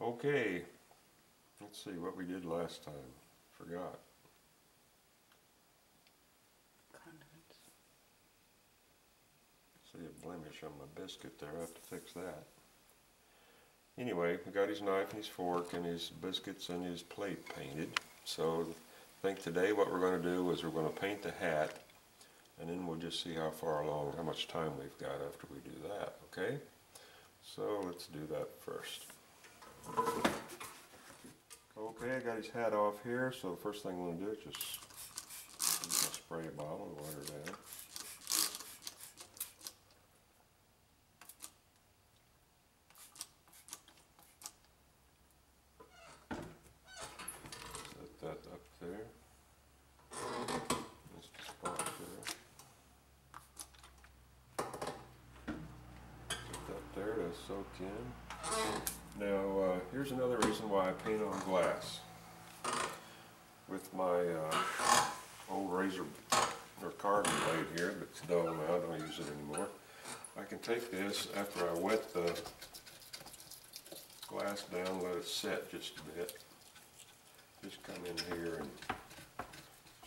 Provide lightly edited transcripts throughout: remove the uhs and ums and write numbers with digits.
Okay, let's see what we did last time. Forgot. Condiments. See a blemish on my biscuit there. I have to fix that. Anyway, we got his knife and his fork and his biscuits and his plate painted. So I think today what we're going to do is we're going to paint the hat, and then we'll just see how far along, how much time we've got after we do that, okay? So let's do that first. Okay, I got his hat off here, so the first thing I'm going to do is just use my spray bottle and water down. Set that up there. Just a spot there. Set that there to soak in. Now, here's another reason why I paint on glass. With my old razor or carving blade here that's dull now, I don't use it anymore. I can take this after I wet the glass down, let it set just a bit. Just come in here and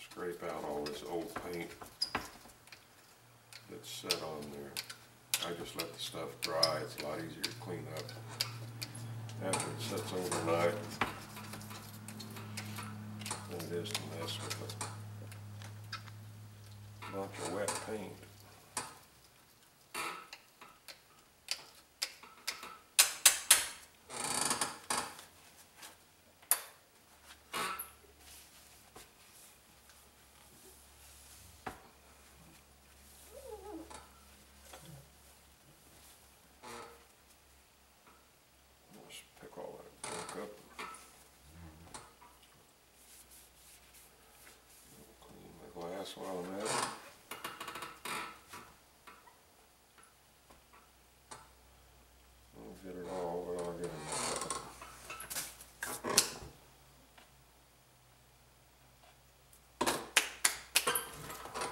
scrape out all this old paint that's set on there. I just let the stuff dry. It's a lot easier to clean up after it sets overnight than it is to mess with a bunch of wet paint. Just pick all that junk up. Clean my glass while I'm at it. Won't get it all, but I'll get enough of it.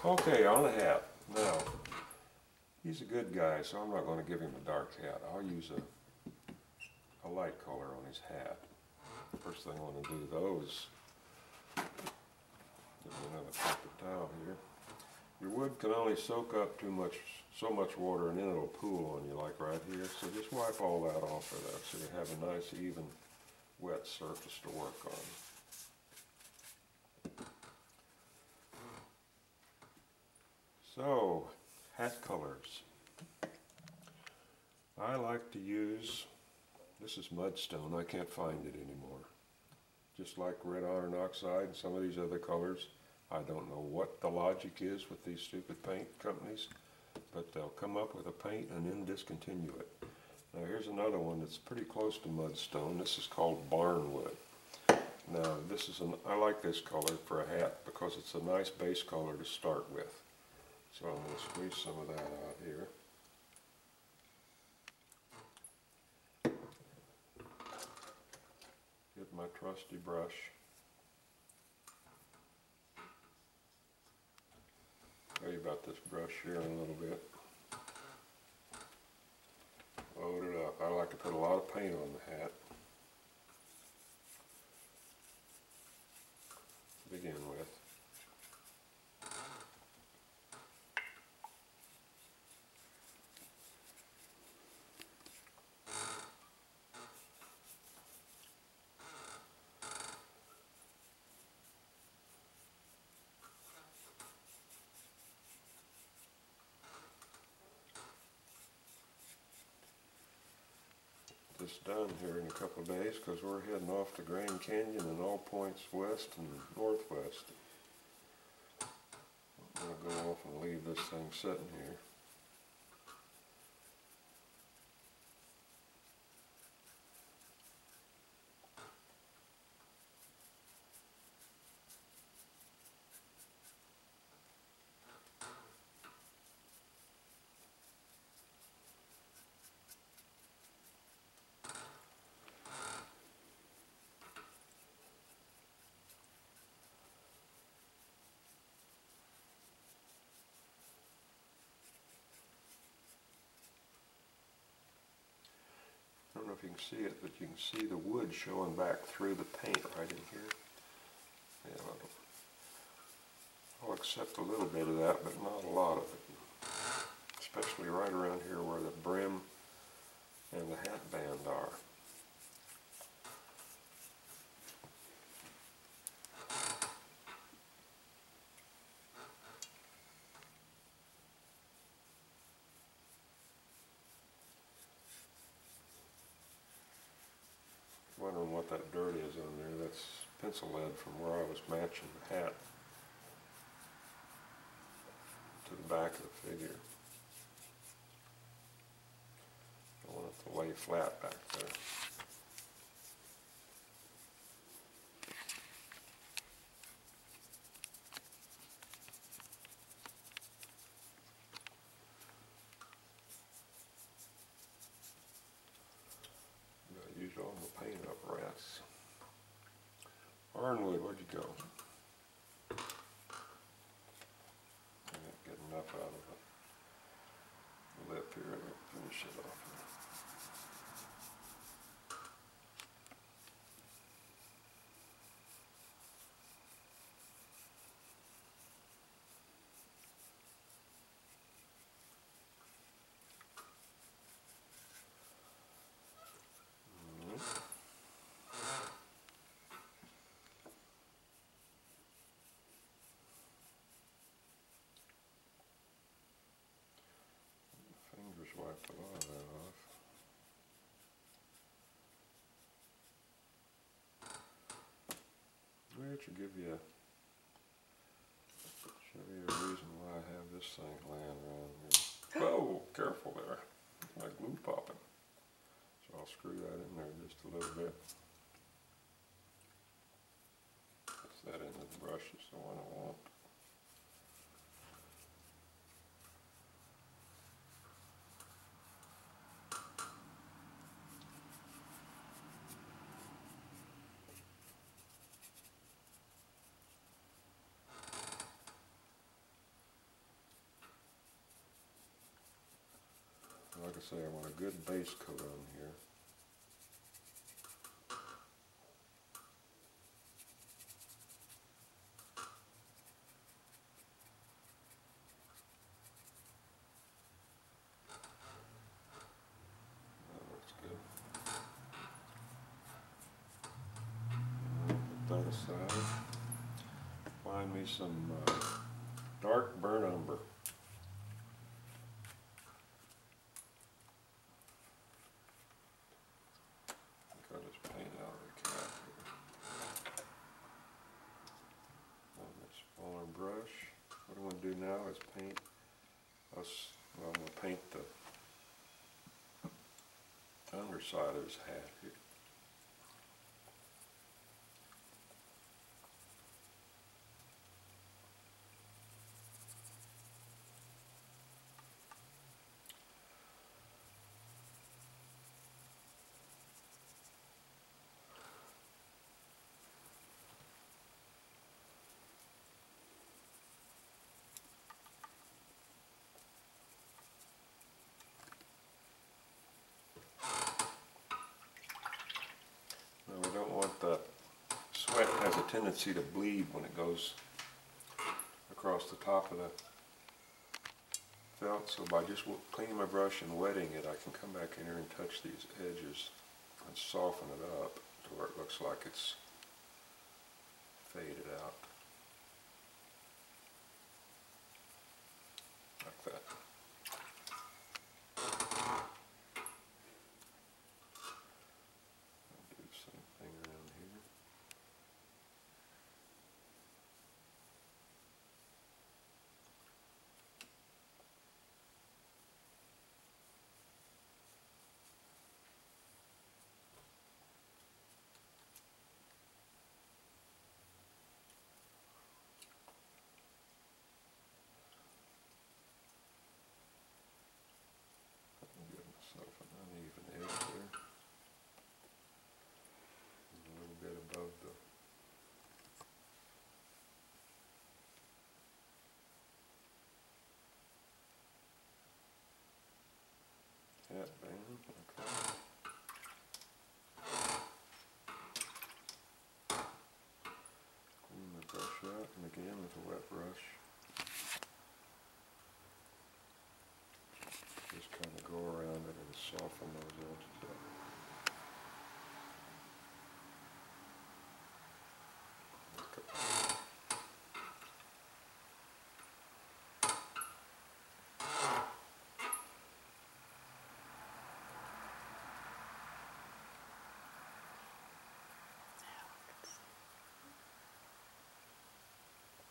Okay, on the hat. Now, he's a good guy, so I'm not going to give him a dark hat. I'll use a light color on his hat. First thing I want to do though is get me another paper towel here. Your wood can only soak up so much water, and then it'll pool on you like right here. So just wipe all that off of that so you have a nice even wet surface to work on. So, hat colors. I like to use, this is mudstone, I can't find it anymore. Just like red iron oxide and some of these other colors, I don't know what the logic is with these stupid paint companies, but they'll come up with a paint and then discontinue it. Now here's another one that's pretty close to mudstone. This is called barnwood. Now I like this color for a hat because it's a nice base color to start with. So I'm going to squeeze some of that out here. Get my trusty brush. Tell you about this brush here in a little bit. Load it up. I like to put a lot of paint on the hat to begin with. This done here in a couple of days because we're heading off to Grand Canyon and all points west and northwest. I'm going to go off and leave this thing sitting here. if you can see it, but you can see the wood showing back through the paint right in here. Yeah, I'll accept a little bit of that, but not a lot of it. Especially right around here where the brim and the hat band are. Wondering what that dirt is on there. That's pencil lead from where I was matching the hat to the back of the figure. I want it to lay flat back there. I used all my paint up rats. Ironwood, where'd you go? I didn't get enough out of the lip here to finish it off. Fingers wiped a lot of that off. Well, it should give you show you a reason why I have this thing laying around here. Whoa, careful there. My glue popping. So I'll screw that in there just a little bit. That's that end of the brush is the one I want. Like I say, I want a good base coat on here. That looks good. Put that aside. Find me some dark burnt umber. Got this paint out of the cap here. On this smaller brush. What I'm going to do now is paint us. Well, I'm going to paint the underside of his hat here. The sweat has a tendency to bleed when it goes across the top of the felt, so by just cleaning my brush and wetting it, I can come back in here and touch these edges and soften it up to where it looks like it's faded out. Like that. Hat band, okay. wet brush. Just kind of go around it and soften those edges up.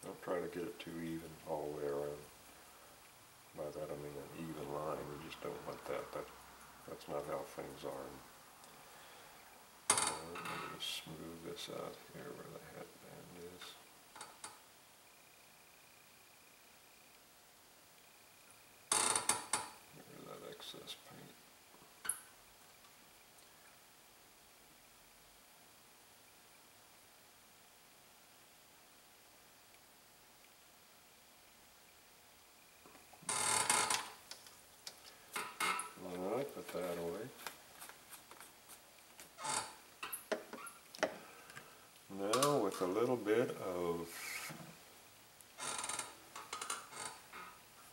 Don't try to get it too even all the way around. By that I mean an even line. You just don't want that. That's not how things are. Let me just smooth this out here where the headband is. Get rid of that excess paint. Alright, put that away. Now with a little bit of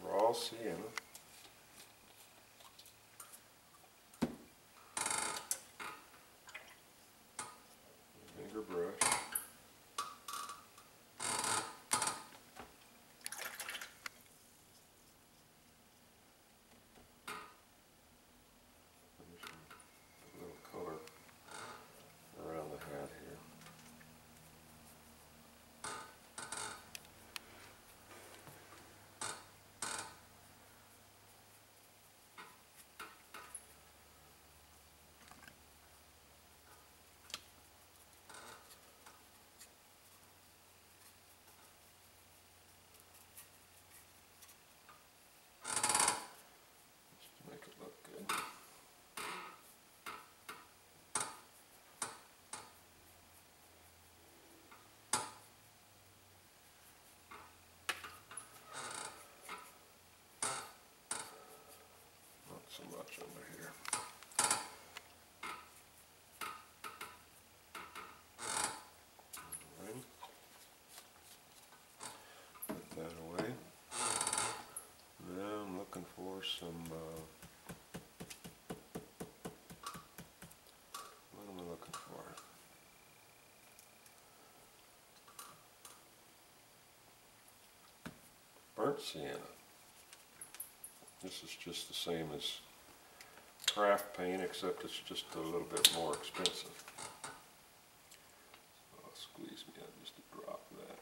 raw sienna, finger brush, there's a little color around the hat here. Make it look good. Not so much under here. Alright. Put that away. Now I'm looking for some what am I looking for? Burnt sienna. This is just the same as craft paint, except it's just a little bit more expensive. Oh, squeeze me out just a drop of that.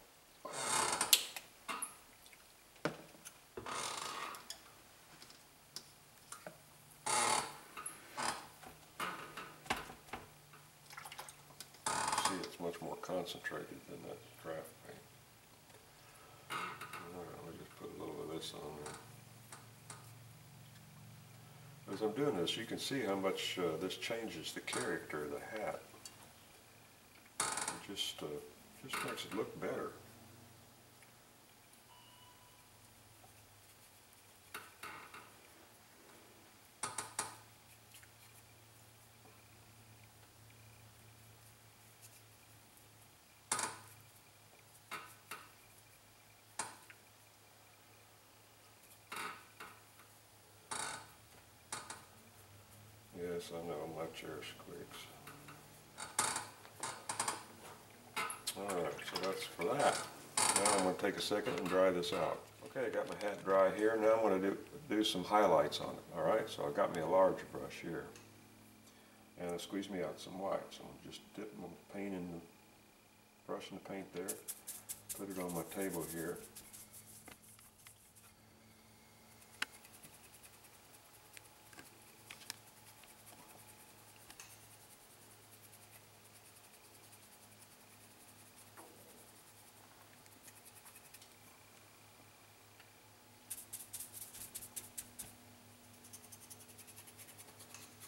See, it's much more concentrated than that craft paint. Alright, let me just put a little of this on there. As I'm doing this, you can see how much this changes the character of the hat. It just makes it look better. Yes, I know, my chair squeaks. Alright, so that's for that. Now I'm going to take a second and dry this out. Okay, I got my hat dry here. Now I'm going to do some highlights on it. Alright, so I got me a larger brush here. And I squeeze me out some white. So I'm just dipping my paint in the brush in the paint there. Put it on my table here.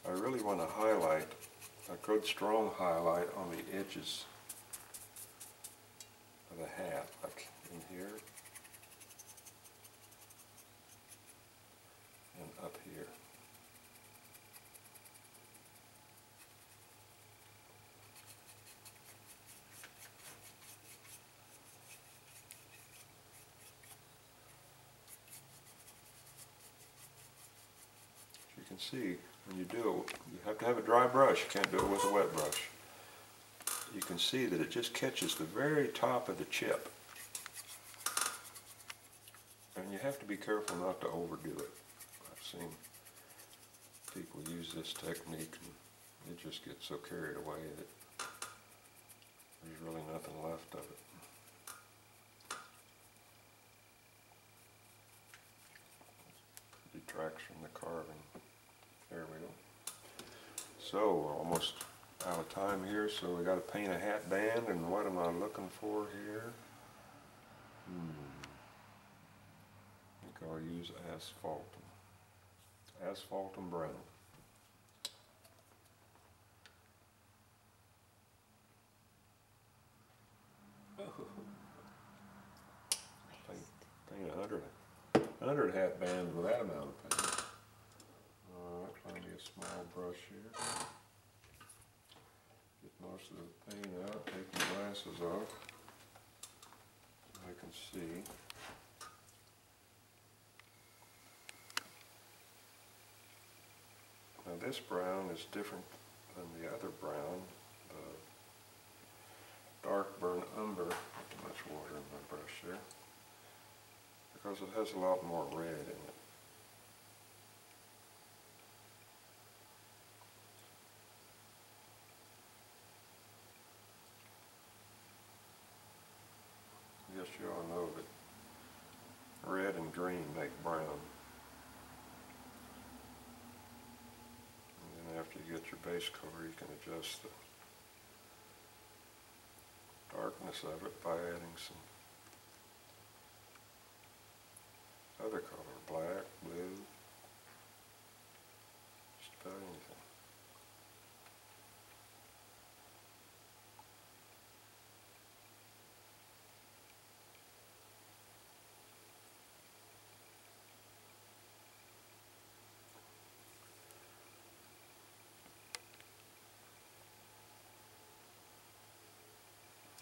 I really want to highlight, a good strong highlight on the edges of the hat, like in here and up here. can see when you do it, you have to have a dry brush. You can't do it with a wet brush. You can see that it just catches the very top of the chip. And you have to be careful not to overdo it. I've seen people use this technique and it just gets so carried away that there's really nothing left of it. Detracts from the carving. There we go. So we're almost out of time here, so we got to paint a hat band, and what am I looking for here? I think I'll use asphaltum brown. Paint 100 hat bands with that amount of paint. Alright, find me a small brush here. Get most of the paint out, take my glasses off so I can see. Now this brown is different than the other brown, the dark burnt umber. Not too much water in my brush there, because it has a lot more red in it. I guess you all know that red and green make brown. And then after you get your base color, you can adjust the darkness of it by adding some other color, black, blue, just about anything.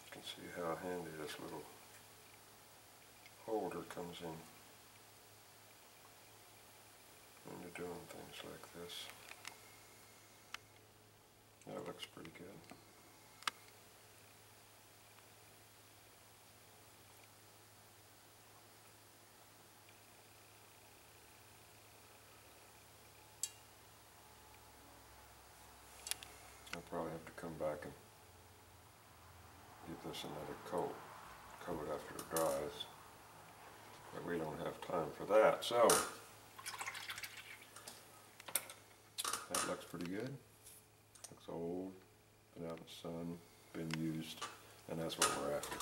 You can see how handy this little holder comes in when you're doing things like this. That looks pretty good. I'll probably have to come back and give this another coat after it dries, but we don't have time for that. So that looks pretty good. Looks old, been out in the sun, been used, and that's what we're after.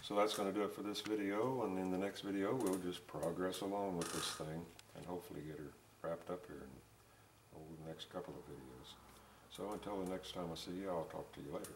So that's going to do it for this video, and in the next video we'll just progress along with this thing and hopefully get her wrapped up here in over the next couple of videos. So until the next time I see you, I'll talk to you later.